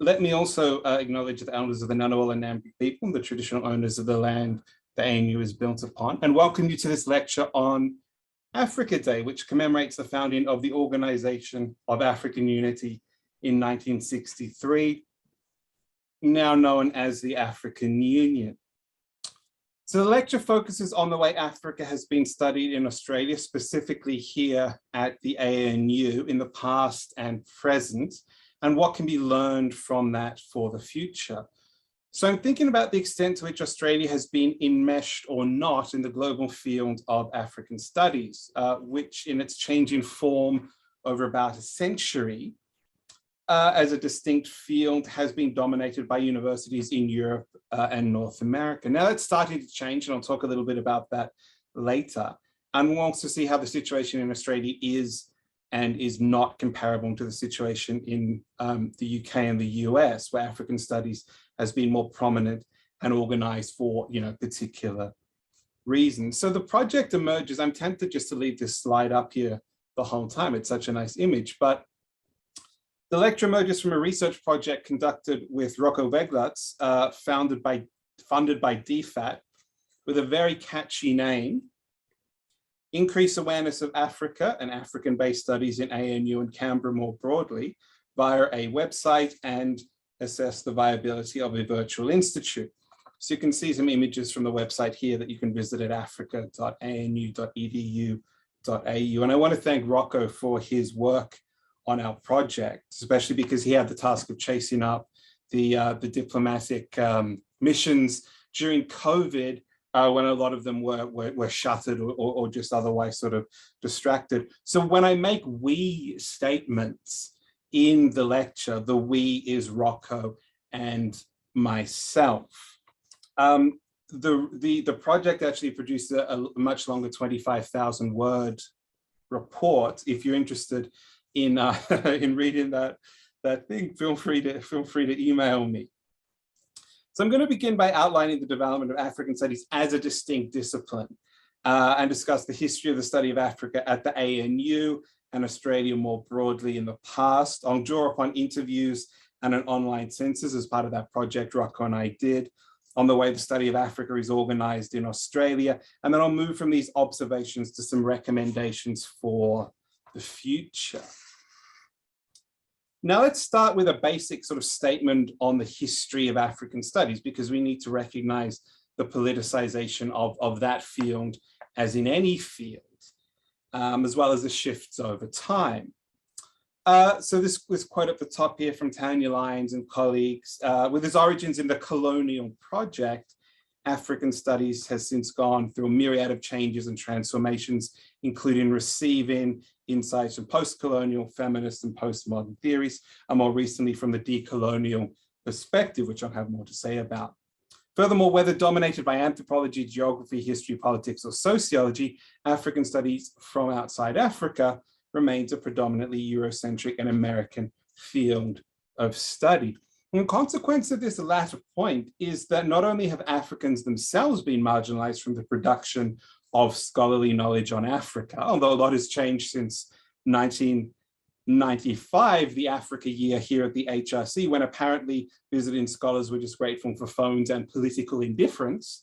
Let me also acknowledge the elders of the Ngunnawal and Ngambri people, the traditional owners of the land the ANU is built upon, and welcome you to this lecture on Africa Day, which commemorates the founding of the Organization of African Unity in 1963, now known as the African Union. So the lecture focuses on the way Africa has been studied in Australia, specifically here at the ANU in the past and present, and what can be learned from that for the future. So I'm thinking about the extent to which Australia has been enmeshed or not in the global field of African studies, which in its changing form over about a century, as a distinct field has been dominated by universities in Europe and North America. Now it's starting to change, and I'll talk a little bit about that later. And we'll also see how the situation in Australia is and is not comparable to the situation in the UK and the US, where African studies has been more prominent and organized for particular reasons. So the project emerges. I'm tempted just to leave this slide up here the whole time. It's such a nice image, but the lecture emerges from a research project conducted with Rocco Weglutz, funded by DFAT, with a very catchy name: Increase Awareness of Africa and African-Based Studies in ANU and Canberra more broadly via a website, and assess the viability of a virtual institute. So you can see some images from the website here that you can visit at africa.anu.edu.au. And I want to thank Rocco for his work on our project, especially because he had the task of chasing up the diplomatic missions during COVID, when a lot of them were shuttered or just otherwise sort of distracted. So when I make we statements in the lecture, the we is Rocco and myself. The project actually produced a much longer 25,000 word report. If you're interested in in reading that thing, feel free to email me. So I'm going to begin by outlining the development of African studies as a distinct discipline, and discuss the history of the study of Africa at the ANU and Australia more broadly in the past. I'll draw upon interviews and an online census as part of that project Rocco and I did on the way the study of Africa is organized in Australia. And then I'll move from these observations to some recommendations for the future. Now let's start with a basic sort of statement on the history of African studies, because we need to recognize the politicization of that field, as in any field, as well as the shifts over time. So this was quote at the top here from Tanya Lyons and colleagues. With its origins in the colonial project, African studies has since gone through a myriad of changes and transformations, including receiving insights from post-colonial, feminist, and postmodern theories, and more recently from the decolonial perspective, which I'll have more to say about. Furthermore, whether dominated by anthropology, geography, history, politics, or sociology, African studies from outside Africa remains a predominantly Eurocentric and American field of study. And the consequence of this latter point is that not only have Africans themselves been marginalized from the production of scholarly knowledge on Africa, although a lot has changed since 1995, the Africa year here at the HRC, when apparently visiting scholars were just grateful for phones and political indifference.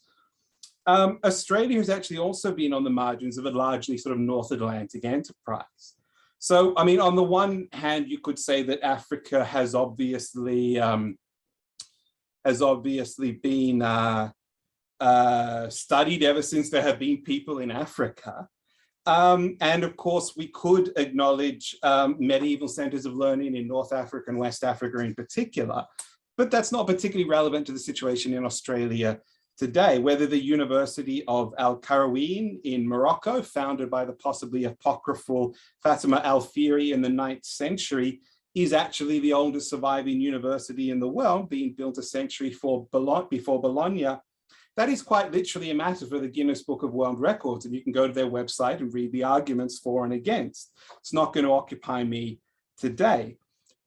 Australia has actually also been on the margins of a largely sort of North Atlantic enterprise. So, I mean, on the one hand, you could say that Africa has obviously been studied ever since there have been people in Africa. And of course, we could acknowledge medieval centers of learning in North Africa and West Africa in particular, but that's not particularly relevant to the situation in Australia today. Whether the University of Al-Qarawiyyin in Morocco, founded by the possibly apocryphal Fatima Al-Fihri in the 9th century, is actually the oldest surviving university in the world, being built a century before Bologna, that is quite literally a matter for the Guinness Book of World Records, and you can go to their website and read the arguments for and against. It's not going to occupy me today.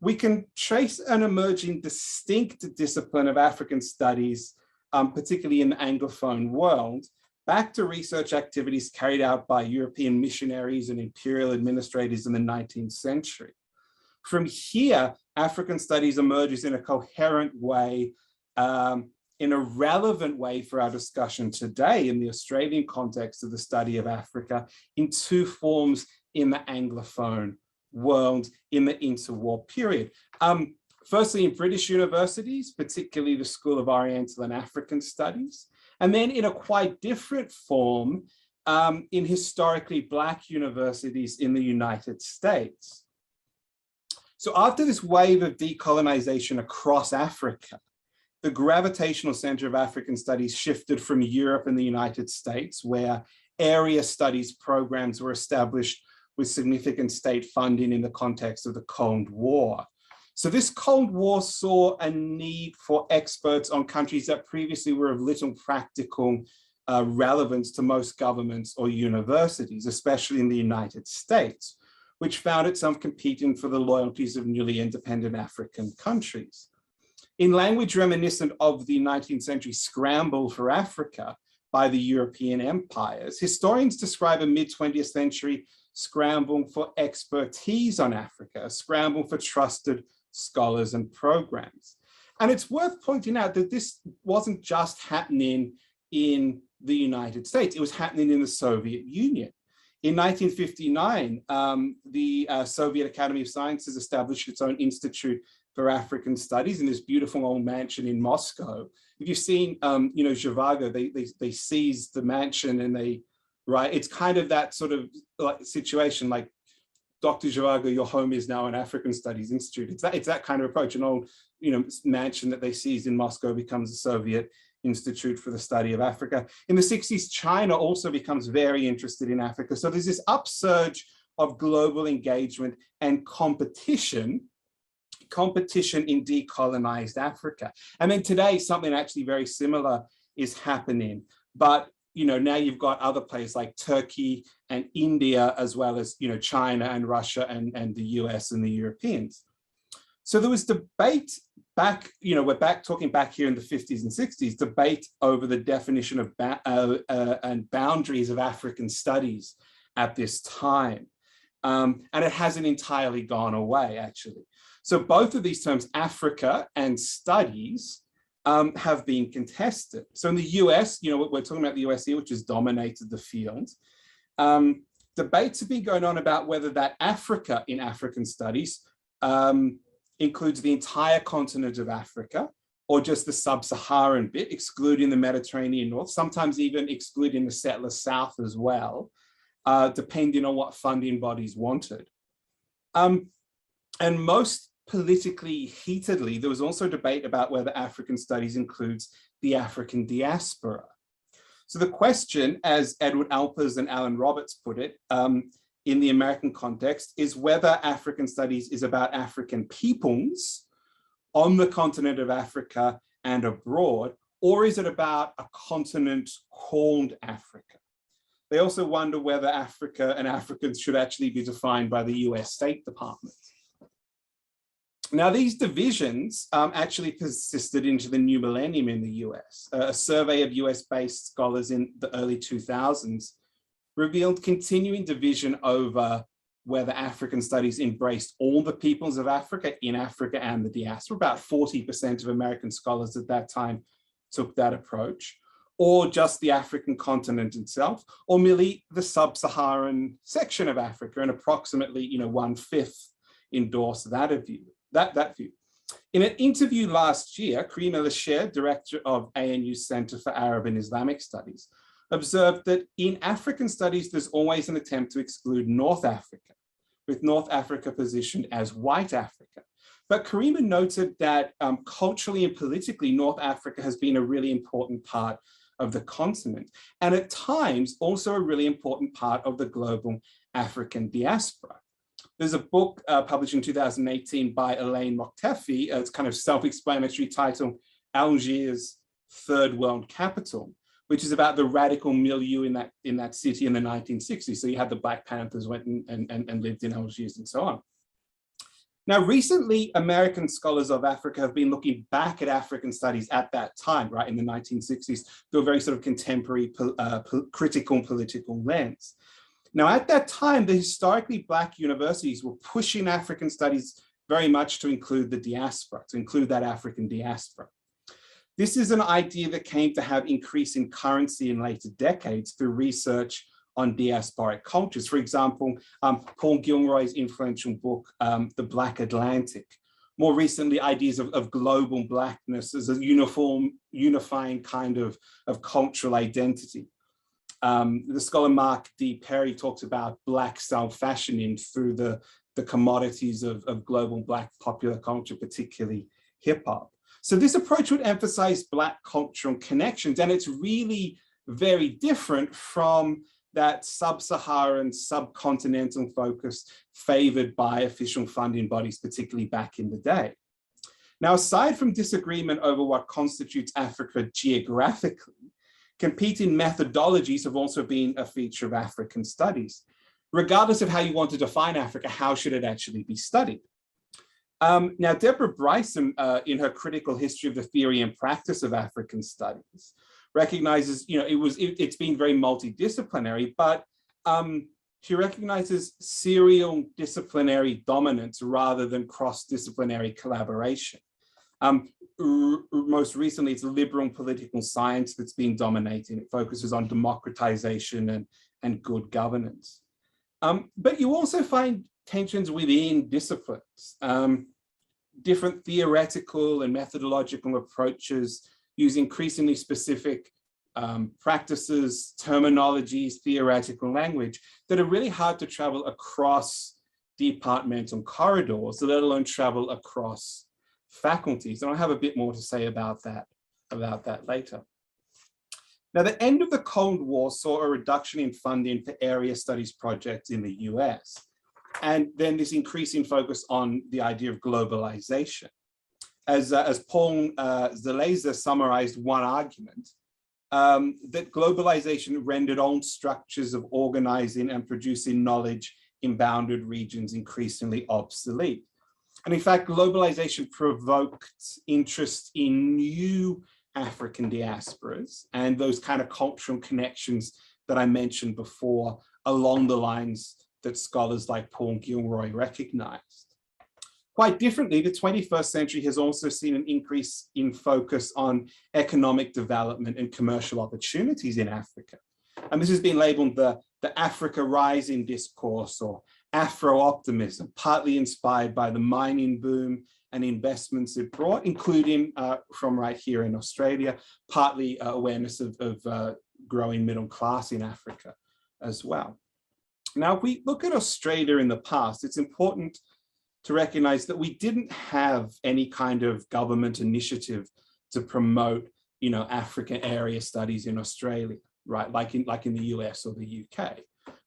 We can trace an emerging distinct discipline of African studies, particularly in the Anglophone world, back to research activities carried out by European missionaries and imperial administrators in the 19th century. From here, African studies emerges in a coherent way, in a relevant way for our discussion today in the Australian context of the study of Africa in two forms in the Anglophone world in the interwar period. Firstly, in British universities, particularly the School of Oriental and African Studies, and then in a quite different form in historically Black universities in the United States. So after this wave of decolonization across Africa, the gravitational center of African studies shifted from Europe and the United States, where area studies programs were established with significant state funding in the context of the Cold War. So this Cold War saw a need for experts on countries that previously were of little practical relevance to most governments or universities, especially in the United States, which found itself competing for the loyalties of newly independent African countries. In language reminiscent of the 19th century scramble for Africa by the European empires, historians describe a mid-20th century scramble for expertise on Africa, a scramble for trusted scholars and programs. And it's worth pointing out that this wasn't just happening in the United States, it was happening in the Soviet Union. In 1959, the Soviet Academy of Sciences established its own Institute for African Studies in this beautiful old mansion in Moscow. If you've seen, Zhivago, they seized the mansion and it's kind of that sort of like situation, like Dr. Zhivago, your home is now an African Studies Institute. It's that kind of approach. An old, mansion that they seized in Moscow becomes a Soviet Institute for the Study of Africa. In the 60s, China also becomes very interested in Africa. So there's this upsurge of global engagement and competition in decolonized Africa. And then today, something actually very similar is happening. But now you've got other places like Turkey and India, as well as China and Russia and the US and the Europeans. So there was debate back, we're talking back here in the 50s and 60s, debate over the definition of and boundaries of African studies at this time. And it hasn't entirely gone away, actually. So both of these terms, Africa and studies, have been contested. So in the US, we're talking about the US here, which has dominated the field. Debates have been going on about whether that Africa in African studies includes the entire continent of Africa, or just the sub-Saharan bit, excluding the Mediterranean North, sometimes even excluding the settler South as well, depending on what funding bodies wanted. And most politically heatedly, there was also debate about whether African studies includes the African diaspora. So the question, as Edward Alpers and Alan Roberts put it, in the American context, is whether African studies is about African peoples on the continent of Africa and abroad, or is it about a continent called Africa? They also wonder whether Africa and Africans should actually be defined by the US State Department. Now, these divisions actually persisted into the new millennium in the US. A survey of US-based scholars in the early 2000s revealed continuing division over whether African studies embraced all the peoples of Africa in Africa and the diaspora. About 40% of American scholars at that time took that approach, or just the African continent itself, or merely the sub-Saharan section of Africa, and approximately 1/5 endorsed that view. In an interview last year, Karima Lasher, director of ANU's Center for Arab and Islamic Studies, observed that in African studies, there's always an attempt to exclude North Africa, with North Africa positioned as white Africa. But Karima noted that culturally and politically, North Africa has been a really important part of the continent, and at times also a really important part of the global African diaspora. There's a book published in 2018 by Elaine Moktefi, it's kind of self-explanatory title, Algiers' Third World Capital, which is about the radical milieu in that city in the 1960s. So you had the Black Panthers went and lived in Algiers and so on. Now, recently, American scholars of Africa have been looking back at African studies at that time, right, in the 1960s, through a very sort of contemporary critical political lens. Now, at that time, the historically Black universities were pushing African studies very much to include the diaspora, to include that African diaspora. This is an idea that came to have increasing currency in later decades through research on diasporic cultures. For example, Paul Gilroy's influential book, The Black Atlantic. More recently, ideas of global Blackness as a unifying kind of cultural identity. The scholar Mark D. Perry talks about Black style fashioning through the commodities of global Black popular culture, particularly hip hop. So this approach would emphasize Black cultural connections, and it's really very different from that sub-Saharan, subcontinental focus favored by official funding bodies, particularly back in the day. Now, aside from disagreement over what constitutes Africa geographically, competing methodologies have also been a feature of African studies. Regardless of how you want to define Africa, how should it actually be studied? Now, Deborah Bryson, in her critical history of the theory and practice of African studies, recognizes, it's been very multidisciplinary, but she recognizes serial disciplinary dominance rather than cross-disciplinary collaboration. Most recently, it's liberal political science that's been dominating. It focuses on democratization and good governance. But you also find tensions within disciplines. Different theoretical and methodological approaches use increasingly specific practices, terminologies, theoretical language that are really hard to travel across departmental corridors, let alone travel across faculties. And I'll have a bit more to say about that later. Now, the end of the Cold War saw a reduction in funding for area studies projects in the US, and then this increasing focus on the idea of globalization. As Paul Zaleza summarized one argument, that globalization rendered old structures of organizing and producing knowledge in bounded regions increasingly obsolete. And in fact, globalization provoked interest in new African diasporas and those kind of cultural connections that I mentioned before along the lines that scholars like Paul Gilroy recognized. Quite differently, the 21st century has also seen an increase in focus on economic development and commercial opportunities in Africa. And this has been labeled the Africa Rising discourse or Afro-optimism, partly inspired by the mining boom and investments it brought, including from right here in Australia, partly awareness of growing middle class in Africa as well. Now, if we look at Australia in the past, it's important to recognize that we didn't have any kind of government initiative to promote, African area studies in Australia, right? Like in the US or the UK.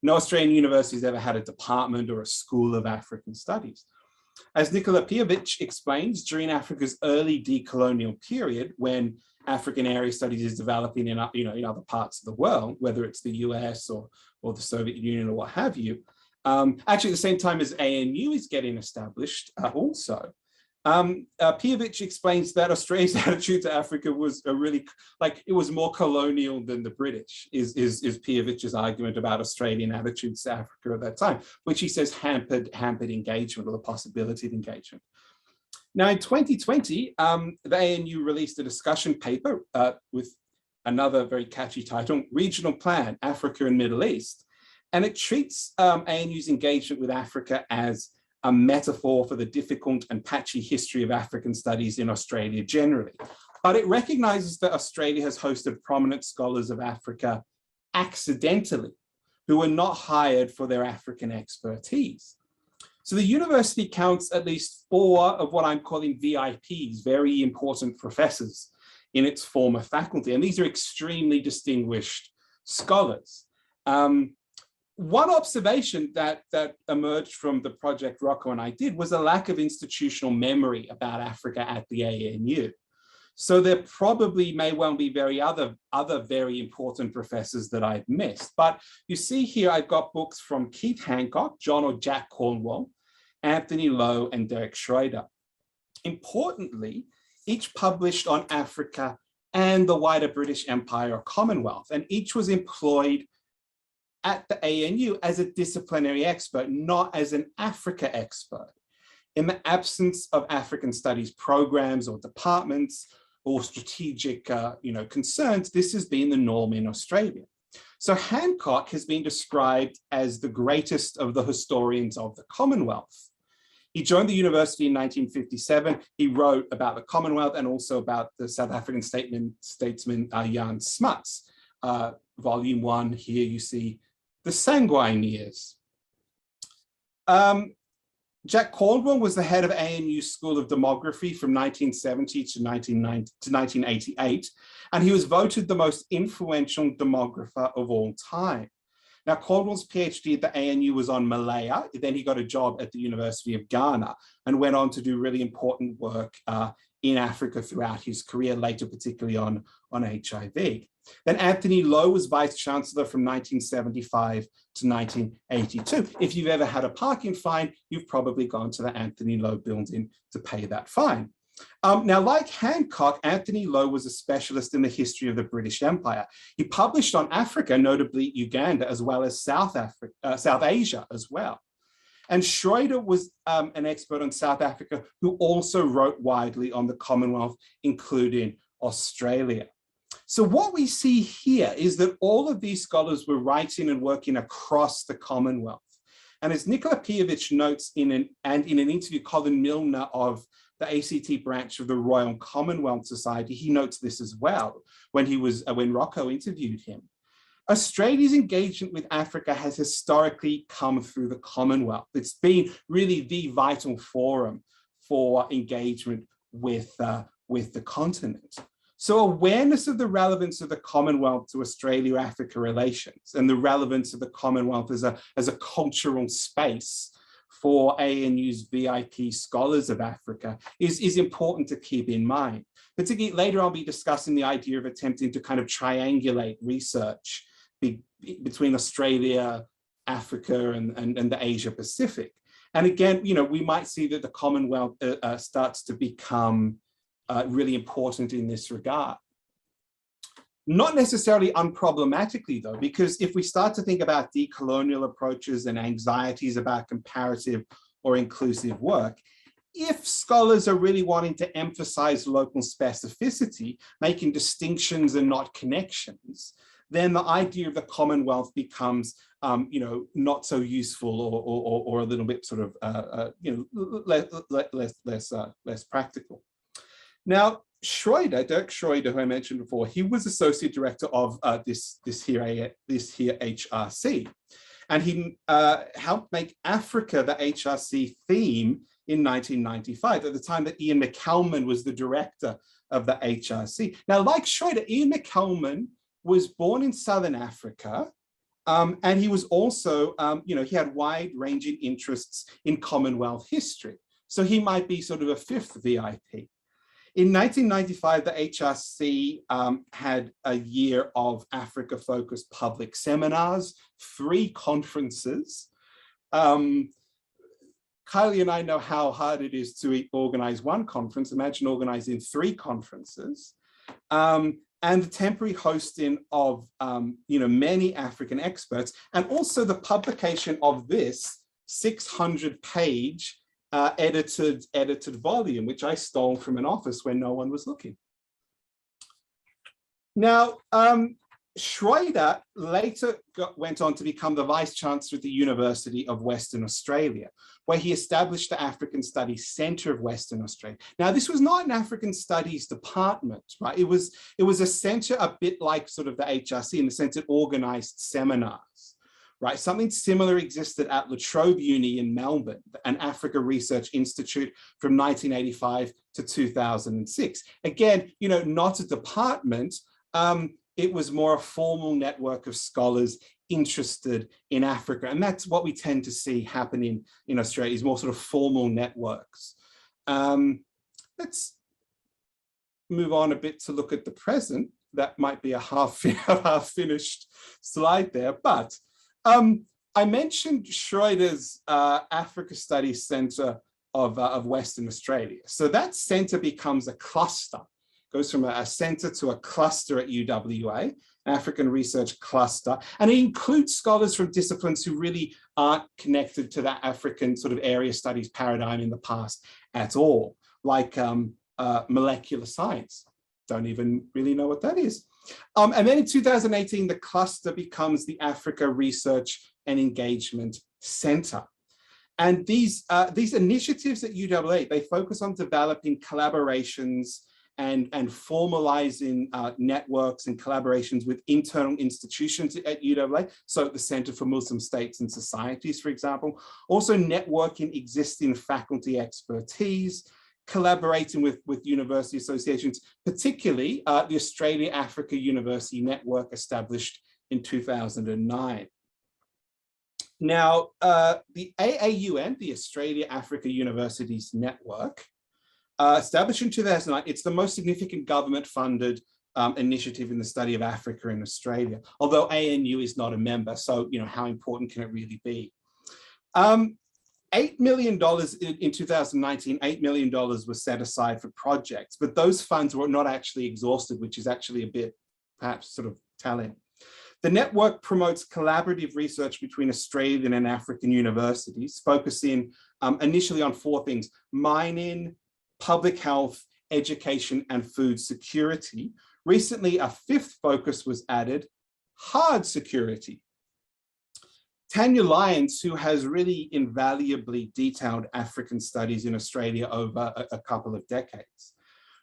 No Australian universities ever had a department or a school of African studies. As Nicola Pijovic explains, during Africa's early decolonial period, when African area studies is developing in other parts of the world, whether it's the US or the Soviet Union or what have you, actually at the same time as ANU is getting established also. Pijovic explains that Australia's attitude to Africa was it was more colonial than the British, is Pijovic's argument about Australian attitudes to Africa at that time, which he says hampered engagement or the possibility of engagement. Now in 2020, the ANU released a discussion paper with another very catchy title, Regional Plan, Africa and Middle East. And it treats ANU's engagement with Africa as a metaphor for the difficult and patchy history of African studies in Australia generally. But it recognizes that Australia has hosted prominent scholars of Africa accidentally, who were not hired for their African expertise. So the university counts at least 4 of what I'm calling VIPs, very important professors, in its former faculty. And these are extremely distinguished scholars. One observation that emerged from the project Rocco and I did was a lack of institutional memory about Africa at the ANU. So there probably may well be other very important professors that I've missed. But you see here, I've got books from Keith Hancock, John or Jack Cornwall, Anthony Lowe, and Derek Schroeder. Importantly, each published on Africa and the wider British Empire or Commonwealth, and each was employed at the ANU as a disciplinary expert, not as an Africa expert. In the absence of African studies programs or departments or strategic concerns, this has been the norm in Australia. So Hancock has been described as the greatest of the historians of the Commonwealth. He joined the university in 1957. He wrote about the Commonwealth and also about the South African statesman Jan Smuts. Volume 1, here you see the sanguine years. Jack Caldwell was the head of ANU's School of Demography from 1970 to 1988, and he was voted the most influential demographer of all time. Now, Caldwell's PhD at the ANU was on Malaya. Then he got a job at the University of Ghana and went on to do really important work in Africa throughout his career, later particularly on HIV. Then Anthony Lowe was Vice Chancellor from 1975 to 1982. If you've ever had a parking fine, you've probably gone to the Anthony Lowe building to pay that fine. Now, like Hancock, Anthony Lowe was a specialist in the history of the British Empire. He published on Africa, notably Uganda, as well as South Asia as well. And Schroeder was an expert on South Africa who also wrote widely on the Commonwealth, including Australia. So what we see here is that all of these scholars were writing and working across the Commonwealth. And as Nikola Pijovic notes in an interview, Colin Milner of the ACT branch of the Royal Commonwealth Society, he notes this as well when Rocco interviewed him. Australia's engagement with Africa has historically come through the Commonwealth. It's been really the vital forum for engagement with the continent. So awareness of the relevance of the Commonwealth to Australia-Africa relations and the relevance of the Commonwealth as a cultural space for ANU's VIP scholars of Africa is important to keep in mind. Particularly later, I'll be discussing the idea of attempting to kind of triangulate research between Australia, Africa, and the Asia Pacific. And again, we might see that the Commonwealth starts to become really important in this regard. Not necessarily unproblematically though, because if we start to think about decolonial approaches and anxieties about comparative or inclusive work, if scholars are really wanting to emphasize local specificity, making distinctions and not connections, then the idea of the Commonwealth becomes not so useful or a little bit sort of less practical. Now, Dirk Schroeder, who I mentioned before, he was associate director of this here HRC, and he helped make Africa the HRC theme in 1995, at the time that Ian McKelman was the director of the HRC. Now, like Schroeder, Ian McKelman was born in Southern Africa, and he was also, he had wide-ranging interests in Commonwealth history. So he might be sort of a fifth VIP. In 1995, the HRC had a year of Africa-focused public seminars, 3 conferences. Kylie and I know how hard it is to organize one conference. Imagine organizing 3 conferences. And the temporary hosting of many African experts, and also the publication of this 600-page edited volume, which I stole from an office when no one was looking. Now, Schroeder later went on to become the Vice Chancellor at the University of Western Australia, where he established the African Studies Centre of Western Australia. Now, this was not an African Studies department, right? It was a centre a bit like sort of the HRC in the sense it organised seminars. Right, something similar existed at La Trobe Uni in Melbourne, an Africa Research Institute from 1985 to 2006. Again, not a department, it was more a formal network of scholars interested in Africa. And that's what we tend to see happening in Australia, is more sort of formal networks. Let's move on a bit to look at the present. That might be a half-finished slide there, but I mentioned Schroeder's Africa Studies Centre of Western Australia. So that centre becomes a cluster, goes from a centre to a cluster at UWA. African research cluster, and it includes scholars from disciplines who really aren't connected to that African sort of area studies paradigm in the past at all, like molecular science. Don't even really know what that is. And then in 2018, the cluster becomes the Africa Research and Engagement Center. And these initiatives at UAA, they focus on developing collaborations and formalizing networks and collaborations with internal institutions at UAA. So the Center for Muslim States and Societies, for example, also networking existing faculty expertise, collaborating with university associations, particularly the Australia-Africa University Network established in 2009. Now, the AAUN, the Australia-Africa Universities Network, established in 2009, it's the most significant government-funded initiative in the study of Africa in Australia, although ANU is not a member, so how important can it really be? $8 million in 2019, $8 million was set aside for projects, but those funds were not actually exhausted, which is actually a bit, perhaps, sort of telling. The network promotes collaborative research between Australian and African universities, focusing initially on 4 things: mining, public health, education, and food security. Recently, a 5th focus was added: hard security. Tanya Lyons, who has really invaluably detailed African studies in Australia over a couple of decades,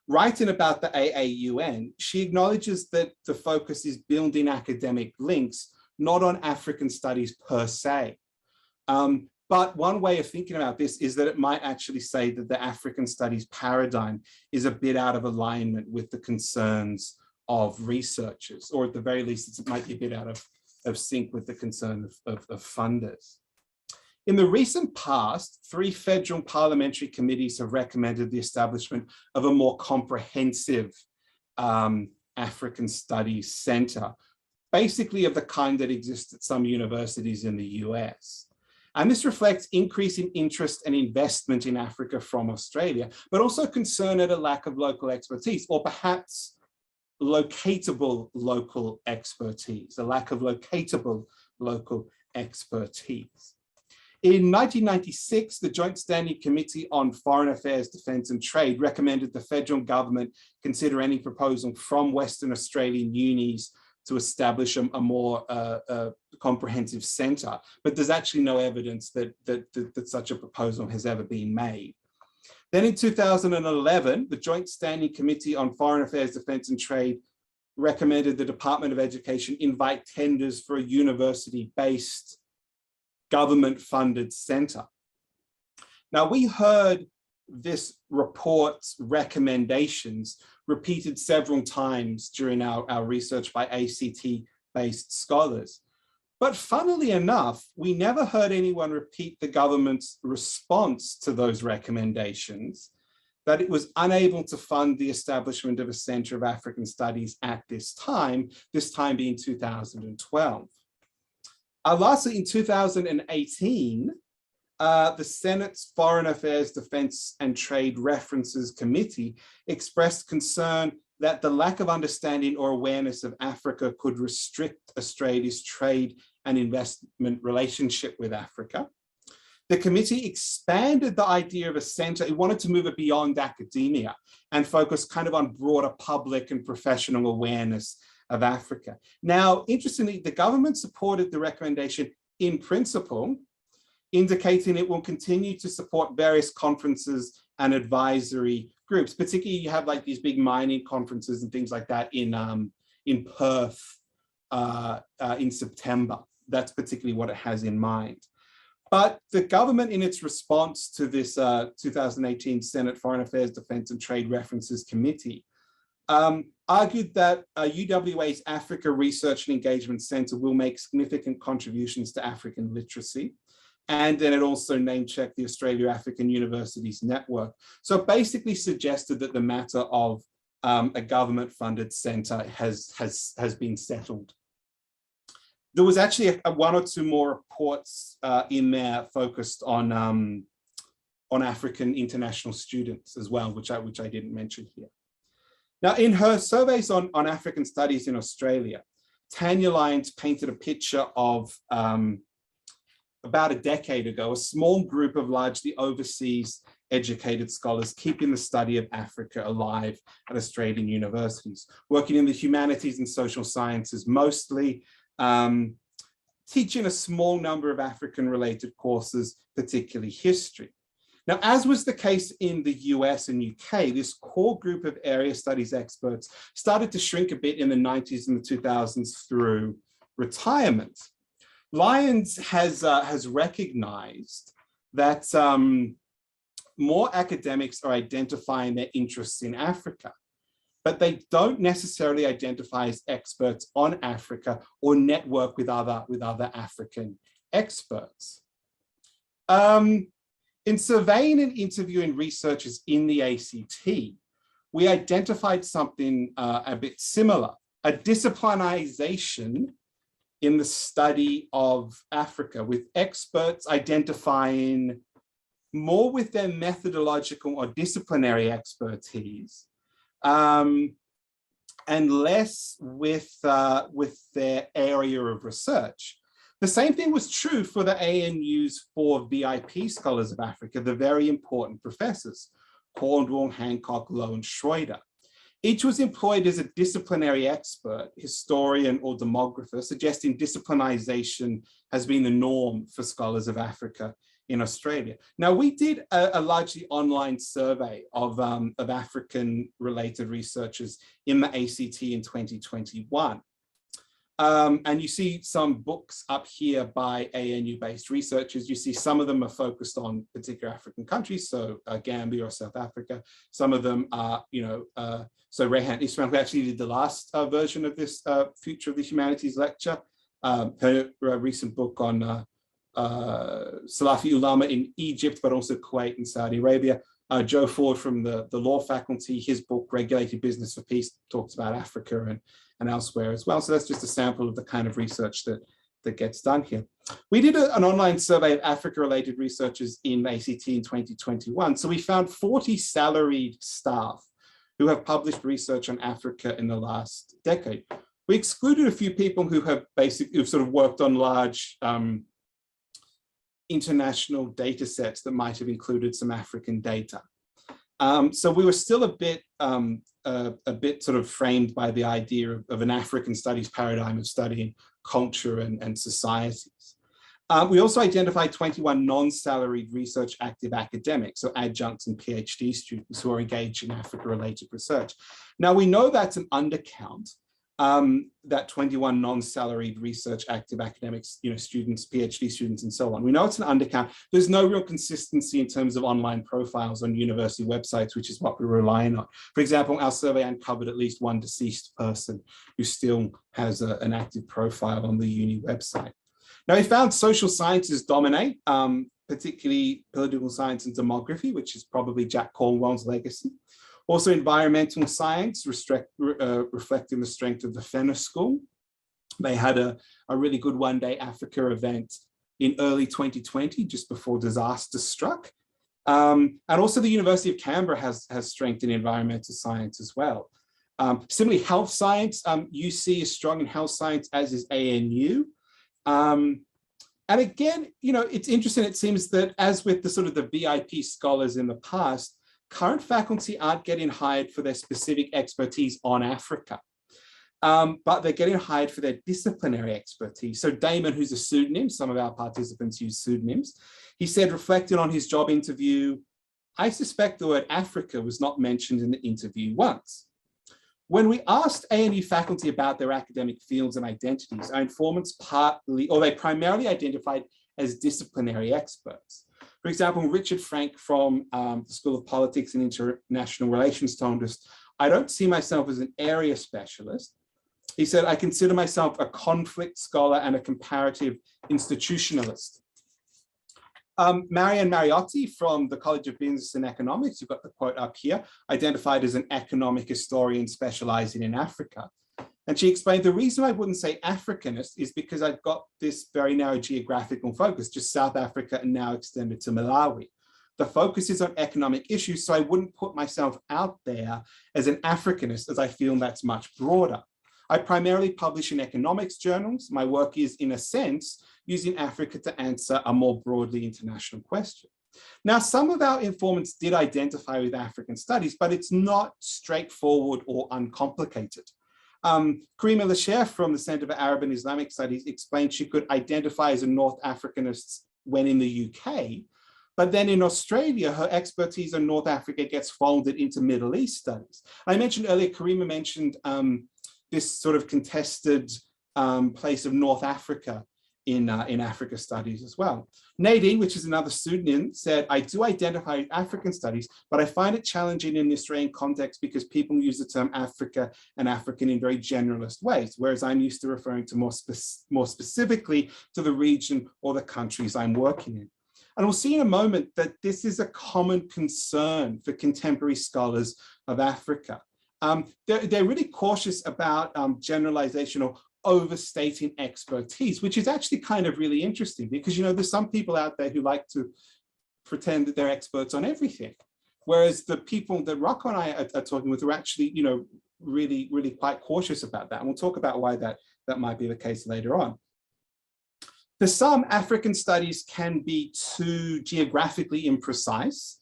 writing about the AAUN, she acknowledges that the focus is building academic links, not on African studies per se. But one way of thinking about this is that it might actually say that the African studies paradigm is a bit out of alignment with the concerns of researchers, or at the very least, it might be a bit out of sync with the concern of funders. In the recent past, 3 federal parliamentary committees have recommended the establishment of a more comprehensive African Studies Center, basically of the kind that exists at some universities in the US. And this reflects increasing interest and investment in Africa from Australia, but also concern at a lack of local expertise, or perhaps locatable local expertise, a lack of locatable local expertise. In 1996, the Joint Standing Committee on Foreign Affairs, Defence and Trade recommended the federal government consider any proposal from Western Australian unis to establish a more comprehensive centre, but there's actually no evidence that such a proposal has ever been made. Then in 2011, the Joint Standing Committee on Foreign Affairs, Defence and Trade recommended the Department of Education invite tenders for a university-based government-funded centre. Now, we heard this report's recommendations repeated several times during our research by ACT-based scholars. But funnily enough, we never heard anyone repeat the government's response to those recommendations, that it was unable to fund the establishment of a Centre of African Studies at this time being 2012. Lastly, in 2018, the Senate's Foreign Affairs, Defence and Trade References Committee expressed concern that the lack of understanding or awareness of Africa could restrict Australia's trade and investment relationship with Africa. The committee expanded the idea of a centre. It wanted to move it beyond academia and focus kind of on broader public and professional awareness of Africa. Now, interestingly, the government supported the recommendation in principle, indicating it will continue to support various conferences and advisory groups. Particularly, you have like these big mining conferences and things like that in Perth in September. That's particularly what it has in mind. But the government, in its response to this 2018 Senate Foreign Affairs, Defence and Trade References Committee, argued that UWA's Africa Research and Engagement Centre will make significant contributions to African literacy. And then it also name-checked the Australia African Universities Network. So it basically suggested that the matter of a government-funded centre has been settled. There was actually one or two more reports in there focused on African international students as well, which I didn't mention here. Now, in her surveys on African studies in Australia, Tanya Lyons painted a picture of about a decade ago, a small group of largely overseas educated scholars keeping the study of Africa alive at Australian universities, working in the humanities and social sciences mostly, teaching a small number of African-related courses, particularly history. Now, as was the case in the US and UK, this core group of area studies experts started to shrink a bit in the 90s and the 2000s through retirement. Lyons has recognized that more academics are identifying their interests in Africa, but they don't necessarily identify as experts on Africa or network with other African experts. In surveying and interviewing researchers in the ACT, we identified something a bit similar, a disciplinization in the study of Africa, with experts identifying more with their methodological or disciplinary expertise, and less with their area of research. The same thing was true for the ANU's 4 VIP scholars of Africa, the very important professors, Cornwall, Hancock, Lowe, and Schroeder. Each was employed as a disciplinary expert, historian, or demographer, suggesting disciplinization has been the norm for scholars of Africa in Australia. Now, we did a largely online survey of African-related researchers in the ACT in 2021. And you see some books up here by ANU-based researchers. You see some of them are focused on particular African countries, so Gambia or South Africa. Some of them are, so Rehan Ismail, who actually did the last version of this Future of the Humanities lecture, her recent book on Salafi ulama in Egypt, but also Kuwait and Saudi Arabia. Joe Ford from the law faculty, his book, Regulated Business for Peace, talks about Africa and elsewhere as well. So that's just a sample of the kind of research that gets done here. We did an online survey of Africa-related researchers in ACT in 2021. So we found 40 salaried staff who have published research on Africa in the last decade. We excluded a few people who have who've sort of worked on large international data sets that might have included some African data. So we were still a bit sort of framed by the idea of an African studies paradigm of studying culture and societies. We also identified 21 non-salaried research active academics, so adjuncts and PhD students who are engaged in Africa-related research. Now, we know that's an undercount, that 21 non-salaried research active academics, students, PhD students, and so on. We know it's an undercount. There's no real consistency in terms of online profiles on university websites, which is what we're relying on. For example, our survey uncovered at least one deceased person who still has an active profile on the uni website. Now, we found social sciences dominate, particularly political science and demography, which is probably Jack Cornwell's legacy. Also, environmental science, reflecting the strength of the Fenner School. They had a really good one-day Africa event in early 2020, just before disaster struck. And also the University of Canberra has strength in environmental science as well. Similarly, health science, UC is strong in health science, as is ANU. And again, it's interesting, it seems that as with the sort of the VIP scholars in the past, current faculty aren't getting hired for their specific expertise on Africa, but they're getting hired for their disciplinary expertise. So Damon, who's a pseudonym, some of our participants use pseudonyms, he said, reflecting on his job interview, I suspect the word Africa was not mentioned in the interview once. When we asked ANU faculty about their academic fields and identities, our informants primarily identified as disciplinary experts. For example, Richard Frank from the School of Politics and International Relations told us, I don't see myself as an area specialist. He said, I consider myself a conflict scholar and a comparative institutionalist. Marianne Mariotti from the College of Business and Economics, you've got the quote up here, identified as an economic historian specializing in Africa. And she explained the reason I wouldn't say Africanist is because I've got this very narrow geographical focus, just South Africa and now extended to Malawi. The focus is on economic issues, so I wouldn't put myself out there as an Africanist, as I feel that's much broader. I primarily publish in economics journals. My work is, in a sense, using Africa to answer a more broadly international question. Now, some of our informants did identify with African studies, but it's not straightforward or uncomplicated. Karima Lasher from the Center for Arab and Islamic Studies explained she could identify as a North Africanist when in the UK, but then in Australia, her expertise on North Africa gets folded into Middle East studies. I mentioned earlier, Karima mentioned this sort of contested place of North Africa in Africa studies as well. Nadine, which is another pseudonym, said, I do identify with African studies, but I find it challenging in the Australian context because people use the term Africa and African in very generalist ways, whereas I'm used to referring to more specifically to the region or the countries I'm working in. And we'll see in a moment that this is a common concern for contemporary scholars of Africa. They're really cautious about generalization or overstating expertise, which is actually kind of really interesting because, you know, there's some people out there who like to pretend that they're experts on everything. Whereas the people that Rocco and I are talking with are actually, you know, really, really quite cautious about that. And we'll talk about why that might be the case later on. For some, African studies can be too geographically imprecise,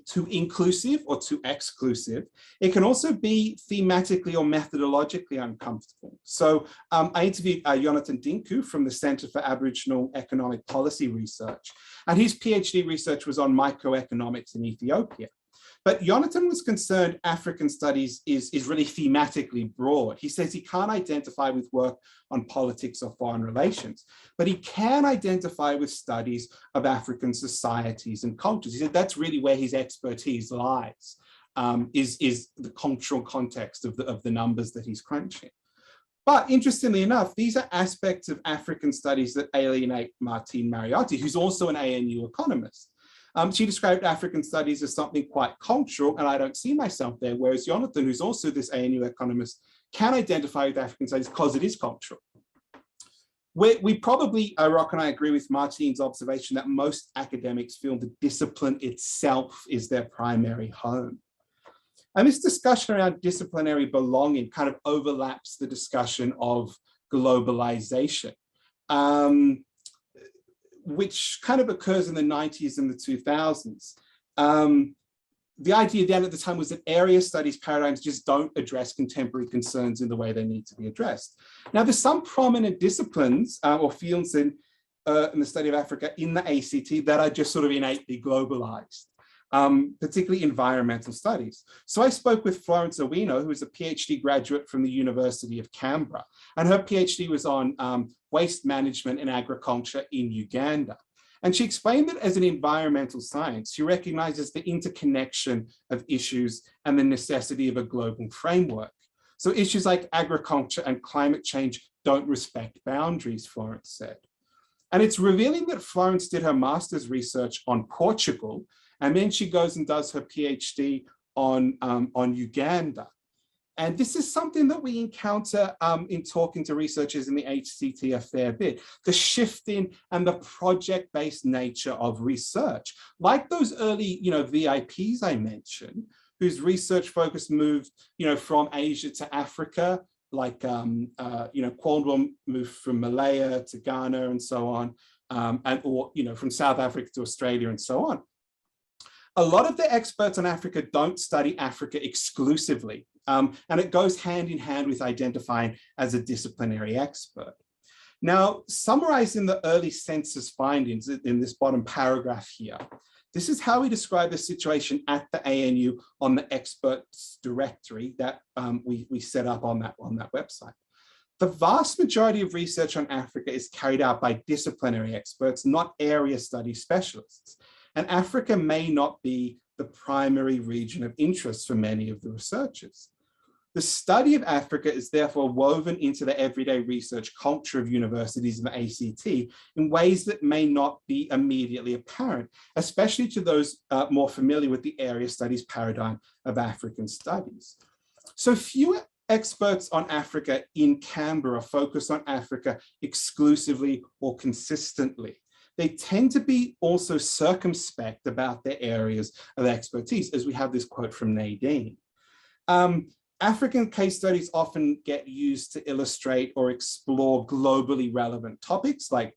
too inclusive or too exclusive. It can also be thematically or methodologically uncomfortable. So I interviewed Jonathan Dinku from the Center for Aboriginal Economic Policy Research, and his PhD research was on microeconomics in Ethiopia. But Jonathan was concerned African studies is really thematically broad. He says he can't identify with work on politics or foreign relations, but he can identify with studies of African societies and cultures. He said that's really where his expertise lies, is the cultural context of the numbers that he's crunching. But interestingly enough, these are aspects of African studies that alienate Martine Mariotti, who's also an ANU economist. She described African studies as something quite cultural, and I don't see myself there, whereas Jonathan, who's also this ANU economist, can identify with African studies because it is cultural. We probably, Rock and I agree with Martine's observation that most academics feel the discipline itself is their primary home. And this discussion around disciplinary belonging kind of overlaps the discussion of globalization. Which kind of occurs in the 90s and the 2000s. The idea then at the time was that area studies paradigms just don't address contemporary concerns in the way they need to be addressed. Now, there's some prominent disciplines or fields in the study of Africa in the ACT that are just sort of innately globalized, particularly environmental studies. So I spoke with Florence Owino, who is a PhD graduate from the University of Canberra, and her PhD was on waste management and agriculture in Uganda. And she explained that as an environmental science, she recognizes the interconnection of issues and the necessity of a global framework. So issues like agriculture and climate change don't respect boundaries, Florence said. And it's revealing that Florence did her master's research on Portugal, and then she goes and does her PhD on Uganda. And this is something that we encounter in talking to researchers in the HCT a fair bit, the shifting and the project-based nature of research. Like those early, VIPs I mentioned, whose research focus moved, from Asia to Africa, like, Cornwall moved from Malaya to Ghana and so on, or from South Africa to Australia and so on. A lot of the experts on Africa don't study Africa exclusively, and it goes hand in hand with identifying as a disciplinary expert. Now, summarizing the early census findings in this bottom paragraph here, this is how we describe the situation at the ANU on the experts directory that we set up on that website. The vast majority of research on Africa is carried out by disciplinary experts, not area study specialists. And Africa may not be the primary region of interest for many of the researchers. The study of Africa is therefore woven into the everyday research culture of universities in the ACT in ways that may not be immediately apparent, especially to those more familiar with the area studies paradigm of African studies. So fewer experts on Africa in Canberra focus on Africa exclusively or consistently. They tend to be also circumspect about their areas of expertise, as we have this quote from Nadine. African case studies often get used to illustrate or explore globally relevant topics like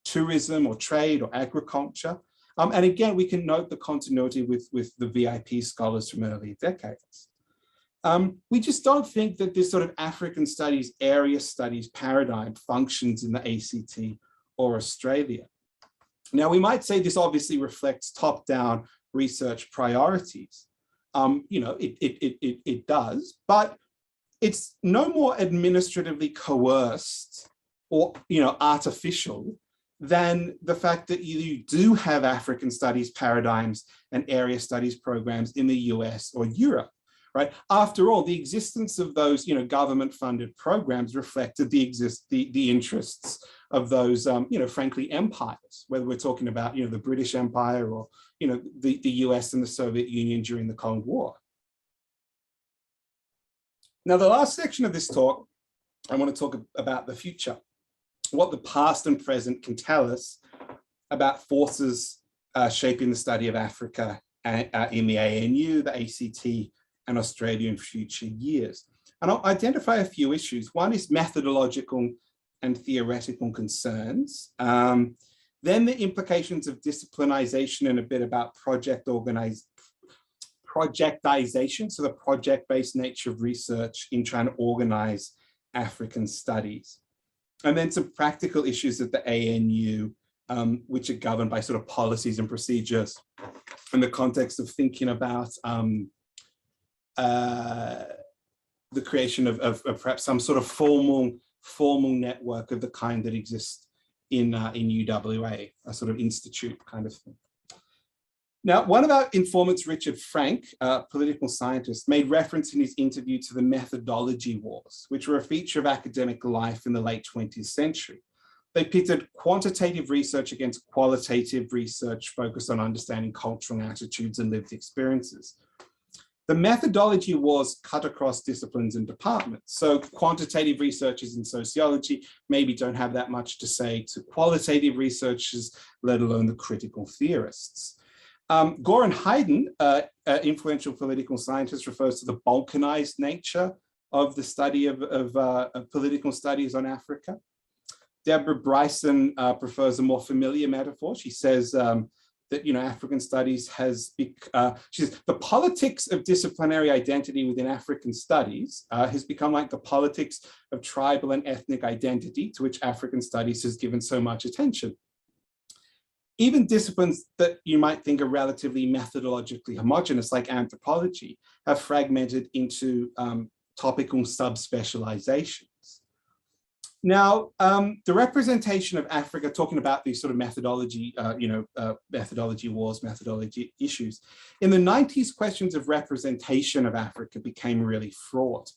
tourism or trade or agriculture. And again, we can note the continuity with the VIP scholars from earlier decades. We just don't think that this sort of African studies, area studies paradigm functions in the ACT or Australia. Now, we might say this obviously reflects top-down research priorities. It does, but it's no more administratively coerced or, artificial than the fact that you do have African studies paradigms and area studies programs in the US or Europe, right? After all, the existence of those, government-funded programs reflected the interests of those, frankly, empires, whether we're talking about, the British Empire or, the US and the Soviet Union during the Cold War. Now, the last section of this talk, I want to talk about the future, what the past and present can tell us about forces shaping the study of Africa in the ANU, the ACT, and Australia in future years. And I'll identify a few issues. One is methodological and theoretical concerns. Then the implications of disciplinization and a bit about projectization, so the project-based nature of research in trying to organize African studies. And then some practical issues at the ANU, which are governed by sort of policies and procedures in the context of thinking about the creation of perhaps some sort of formal network of the kind that exists in UWA, a sort of institute kind of thing. Now, one of our informants, Richard Frank, a political scientist, made reference in his interview to the methodology wars, which were a feature of academic life in the late 20th century. They pitted quantitative research against qualitative research focused on understanding cultural attitudes and lived experiences. The methodology wars cut across disciplines and departments. So quantitative researchers in sociology maybe don't have that much to say to qualitative researchers, let alone the critical theorists. Goran Haydn, influential political scientist, refers to the balkanized nature of the study of political studies on Africa. Deborah Bryson prefers a more familiar metaphor. She says that African studies has, she says, the politics of disciplinary identity within African studies has become like the politics of tribal and ethnic identity, to which African studies has given so much attention. Even disciplines that you might think are relatively methodologically homogeneous, like anthropology, have fragmented into topical subspecializations. Now, the representation of Africa, talking about these sort of methodology, methodology wars, methodology issues, in the 90s, questions of representation of Africa became really fraught.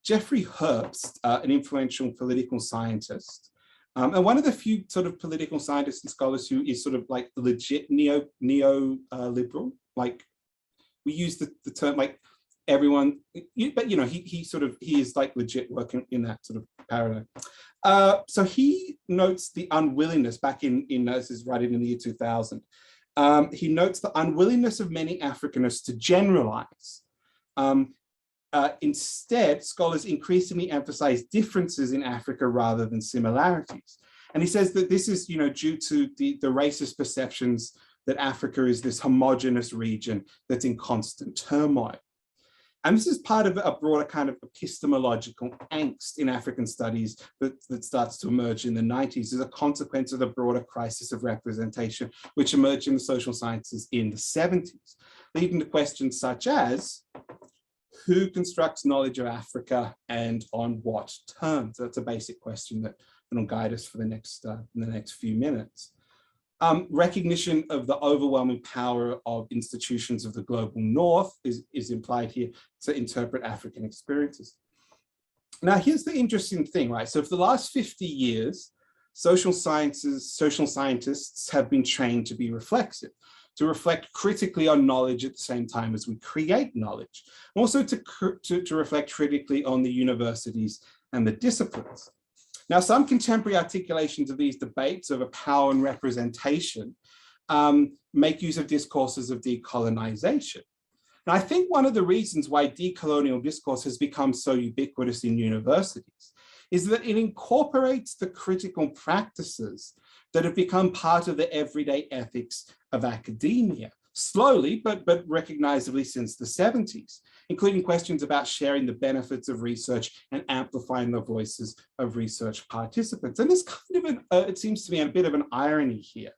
Jeffrey Herbst, an influential political scientist, and one of the few sort of political scientists and scholars who is sort of like legit neo-liberal, like we use the term like everyone, but he is like legit working in that sort of paradigm. So he notes the unwillingness back in this is right in the year 2000. He notes the unwillingness of many Africanists to generalize. Instead, scholars increasingly emphasize differences in Africa rather than similarities. And he says that this is, due to the racist perceptions that Africa is this homogeneous region that's in constant turmoil. And this is part of a broader kind of epistemological angst in African studies that starts to emerge in the 90s as a consequence of the broader crisis of representation, which emerged in the social sciences in the 70s, leading to questions such as, who constructs knowledge of Africa and on what terms? That's a basic question that will guide us for the next few minutes. Recognition of the overwhelming power of institutions of the global north is implied here to interpret African experiences. Now, here's the interesting thing, right? So for the last 50 years, social scientists have been trained to be reflexive, to reflect critically on knowledge at the same time as we create knowledge, also to reflect critically on the universities and the disciplines. Now, some contemporary articulations of these debates over power and representation make use of discourses of decolonization. And I think one of the reasons why decolonial discourse has become so ubiquitous in universities is that it incorporates the critical practices that have become part of the everyday ethics of academia, slowly, but recognizably since the 70s, including questions about sharing the benefits of research and amplifying the voices of research participants. And there's kind of it seems to me a bit of an irony here.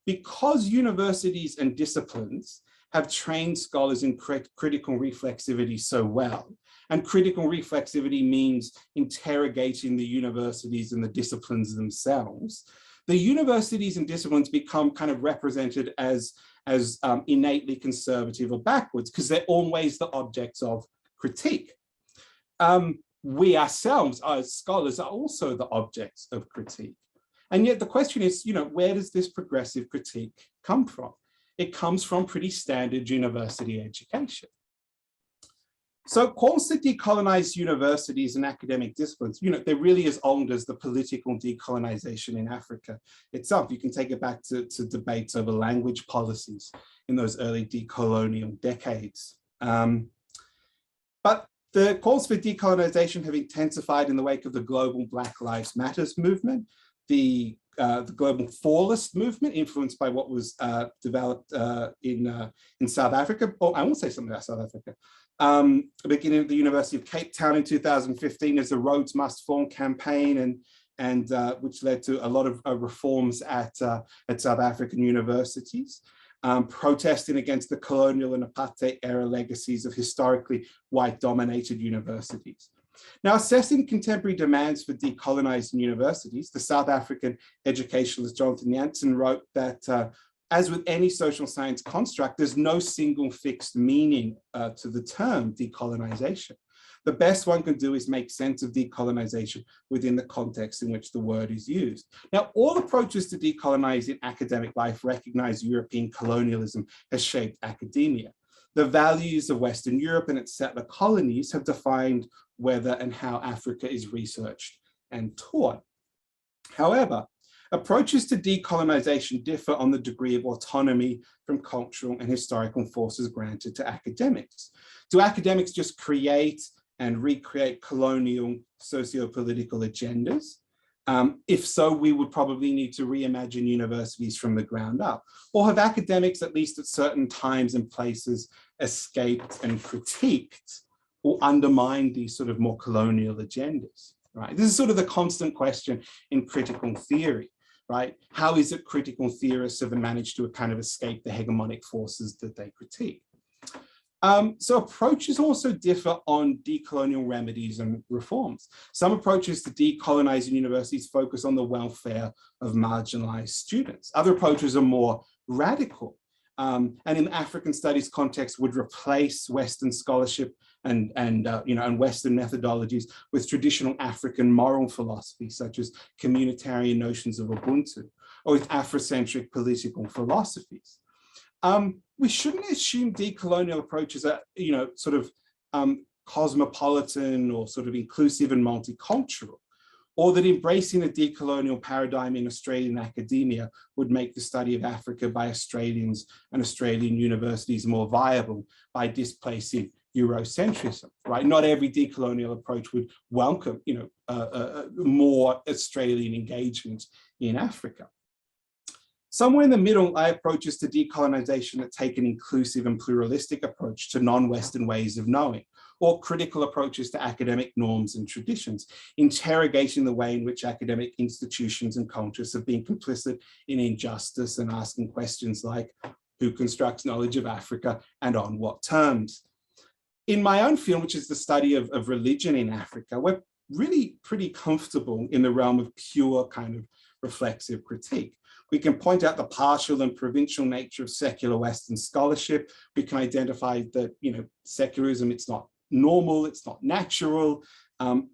Because universities and disciplines have trained scholars in critical reflexivity so well, and critical reflexivity means interrogating the universities and the disciplines themselves, the universities and disciplines become kind of represented as innately conservative or backwards, because they're always the objects of critique. We ourselves as scholars are also the objects of critique. And yet the question is, where does this progressive critique come from? It comes from pretty standard university education. So calls to decolonize universities and academic disciplines, they're really as old as the political decolonization in Africa itself. You can take it back to debates over language policies in those early decolonial decades. But the calls for decolonization have intensified in the wake of the global Black Lives Matters movement, the global forlist movement, influenced by what was developed in South Africa. Oh, I won't say something about South Africa. Beginning at the University of Cape Town in 2015 as the Roads Must Fall campaign, and which led to a lot of reforms at South African universities, protesting against the colonial and apartheid era legacies of historically white-dominated universities. Now, assessing contemporary demands for decolonizing universities, the South African educationalist Jonathan Jansen wrote that as with any social science construct, there's no single fixed meaning to the term decolonization. The best one can do is make sense of decolonization within the context in which the word is used. Now, all approaches to decolonizing academic life recognize European colonialism has shaped academia. The values of Western Europe and its settler colonies have defined whether and how Africa is researched and taught. However, approaches to decolonization differ on the degree of autonomy from cultural and historical forces granted to academics. Do academics just create and recreate colonial socio-political agendas? If so, we would probably need to reimagine universities from the ground up. Or have academics, at least at certain times and places, escaped and critiqued or undermined these sort of more colonial agendas, right? This is sort of the constant question in critical theory, right? How is it critical theorists have managed to kind of escape the hegemonic forces that they critique? So approaches also differ on decolonial remedies and reforms. Some approaches to decolonizing universities focus on the welfare of marginalized students. Other approaches are more radical, and in the African studies context would replace Western scholarship and Western methodologies with traditional African moral philosophy, such as communitarian notions of Ubuntu, or with Afrocentric political philosophies. We shouldn't assume decolonial approaches are, sort of cosmopolitan or sort of inclusive and multicultural, or that embracing a decolonial paradigm in Australian academia would make the study of Africa by Australians and Australian universities more viable by displacing Eurocentrism, right? Not every decolonial approach would welcome, more Australian engagement in Africa. Somewhere in the middle are approaches to decolonization that take an inclusive and pluralistic approach to non-Western ways of knowing, or critical approaches to academic norms and traditions, interrogating the way in which academic institutions and cultures have been complicit in injustice and asking questions like, who constructs knowledge of Africa and on what terms? In my own field, which is the study of religion in Africa, we're really pretty comfortable in the realm of pure kind of reflexive critique. We can point out the partial and provincial nature of secular Western scholarship. We can identify that, secularism, it's not normal, it's not natural,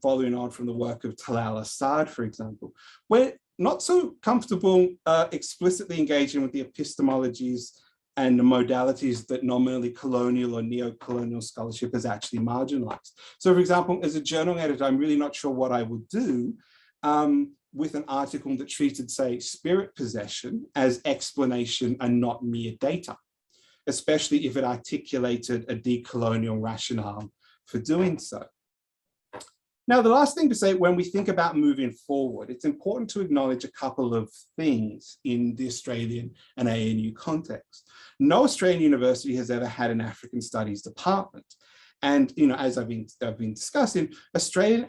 following on from the work of Talal Assad, for example. We're not so comfortable explicitly engaging with the epistemologies and the modalities that nominally colonial or neo-colonial scholarship has actually marginalized. So for example, as a journal editor, I'm really not sure what I would do with an article that treated, say, spirit possession as explanation and not mere data. especially if it articulated a decolonial rationale for doing so. Now, the last thing to say, when we think about moving forward, it's important to acknowledge a couple of things in the Australian and ANU context. No Australian university has ever had an African Studies department. And, as I've been discussing, Australian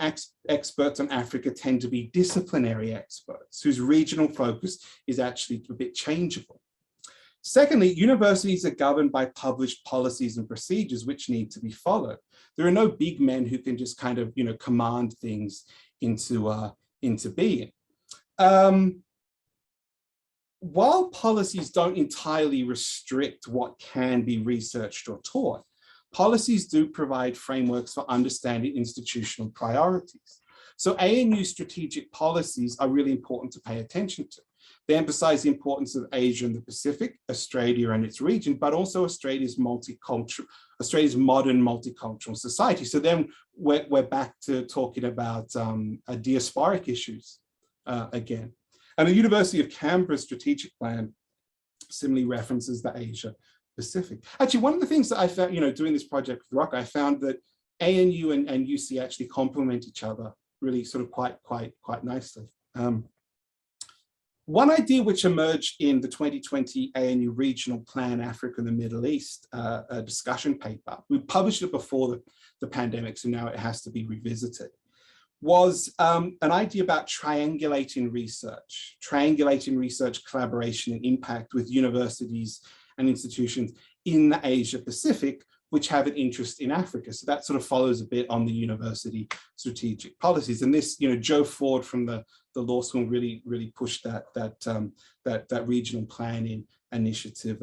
experts on Africa tend to be disciplinary experts whose regional focus is actually a bit changeable. Secondly, universities are governed by published policies and procedures which need to be followed. There are no big men who can just kind of, command things into being. While policies don't entirely restrict what can be researched or taught, policies do provide frameworks for understanding institutional priorities. So ANU strategic policies are really important to pay attention to. They emphasize the importance of Asia and the Pacific, Australia and its region, but also Australia's modern multicultural society. So then we're back to talking about diasporic issues again. And the University of Canberra's strategic plan similarly references the Asia Pacific. Actually, one of the things that I found, doing this project with Rock, I found that ANU and UC actually complement each other really sort of quite nicely. One idea which emerged in the 2020 ANU Regional Plan Africa and the Middle East a discussion paper, we published it before the pandemic, so now it has to be revisited, was an idea about triangulating research collaboration and impact with universities and institutions in the Asia Pacific, which have an interest in Africa. So that sort of follows a bit on the university strategic policies. And this, Joe Ford from the law school really pushed that regional planning initiative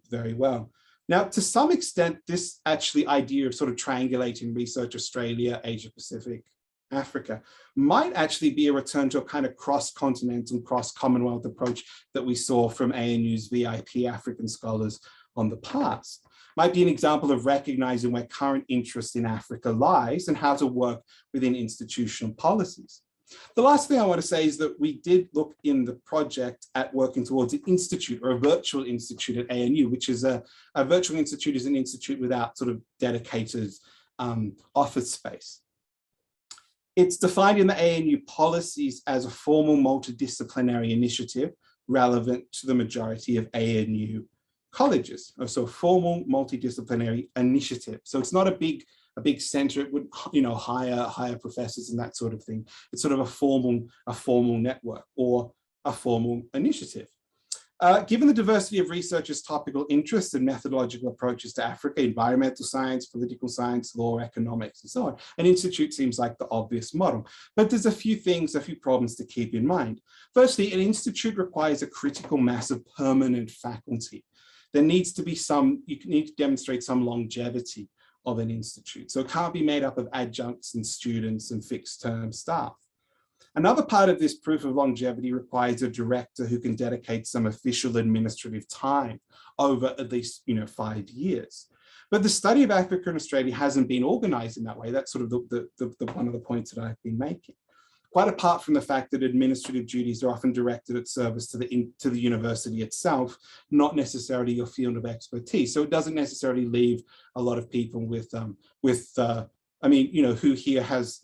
very well. Now, to some extent, this actually idea of sort of triangulating research, Australia, Asia Pacific, Africa, might actually be a return to a kind of cross-continental, cross-Commonwealth approach that we saw from ANU's VIP African scholars on the past. Might be an example of recognizing where current interest in Africa lies and how to work within institutional policies. The last thing I want to say is that we did look in the project at working towards an institute or a virtual institute at ANU, which is a virtual institute is an institute without sort of dedicated office space. It's defined in the ANU policies as a formal multidisciplinary initiative relevant to the majority of ANU colleges. So formal multidisciplinary initiative. So it's not a big center. It would, hire professors and that sort of thing. It's sort of a formal network or a formal initiative. Given the diversity of researchers' topical interests and methodological approaches to Africa, environmental science, political science, law, economics, and so on, an institute seems like the obvious model. But there's a few problems to keep in mind. Firstly, an institute requires a critical mass of permanent faculty. There needs to be you need to demonstrate some longevity of an institute. So it can't be made up of adjuncts and students and fixed term staff. Another part of this proof of longevity requires a director who can dedicate some official administrative time over at least 5 years. But the study of Africa and Australia hasn't been organized in that way. That's sort of one of the points that I've been making. Quite apart from the fact that administrative duties are often directed at service to the university itself, not necessarily your field of expertise. So it doesn't necessarily leave a lot of people who here has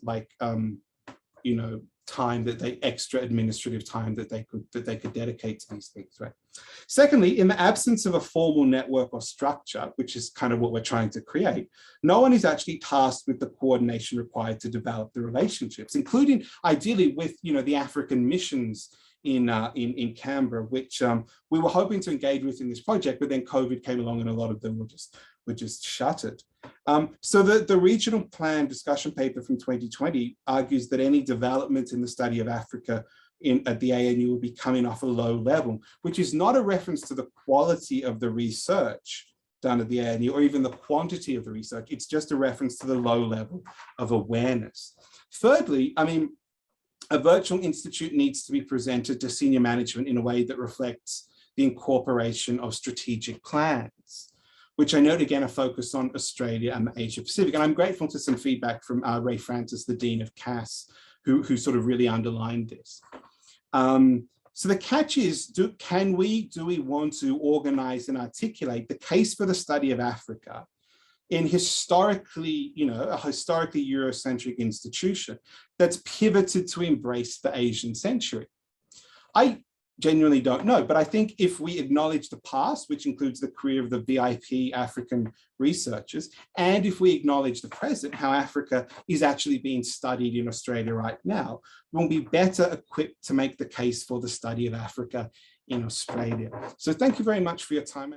time extra administrative time that they could dedicate to these things, right? Secondly, in the absence of a formal network or structure, which is kind of what we're trying to create, no one is actually tasked with the coordination required to develop the relationships, including ideally with the African missions in Canberra, which we were hoping to engage with in this project, but then COVID came along and a lot of them were just shuttered. So the regional plan discussion paper from 2020 argues that any development in the study of Africa at the ANU will be coming off a low level, which is not a reference to the quality of the research done at the ANU or even the quantity of the research. It's just a reference to the low level of awareness. Thirdly, a virtual institute needs to be presented to senior management in a way that reflects the incorporation of strategic plans, which I note again a focus on Australia and the Asia Pacific. And I'm grateful to some feedback from Ray Francis, the Dean of Cass, who sort of really underlined this. So the catch is, do we want to organize and articulate the case for the study of Africa in historically, a historically Eurocentric institution that's pivoted to embrace the Asian century? I genuinely don't know, but I think if we acknowledge the past, which includes the career of the VIP African researchers, and if we acknowledge the present, how Africa is actually being studied in Australia right now, we'll be better equipped to make the case for the study of Africa in Australia. So thank you very much for your time.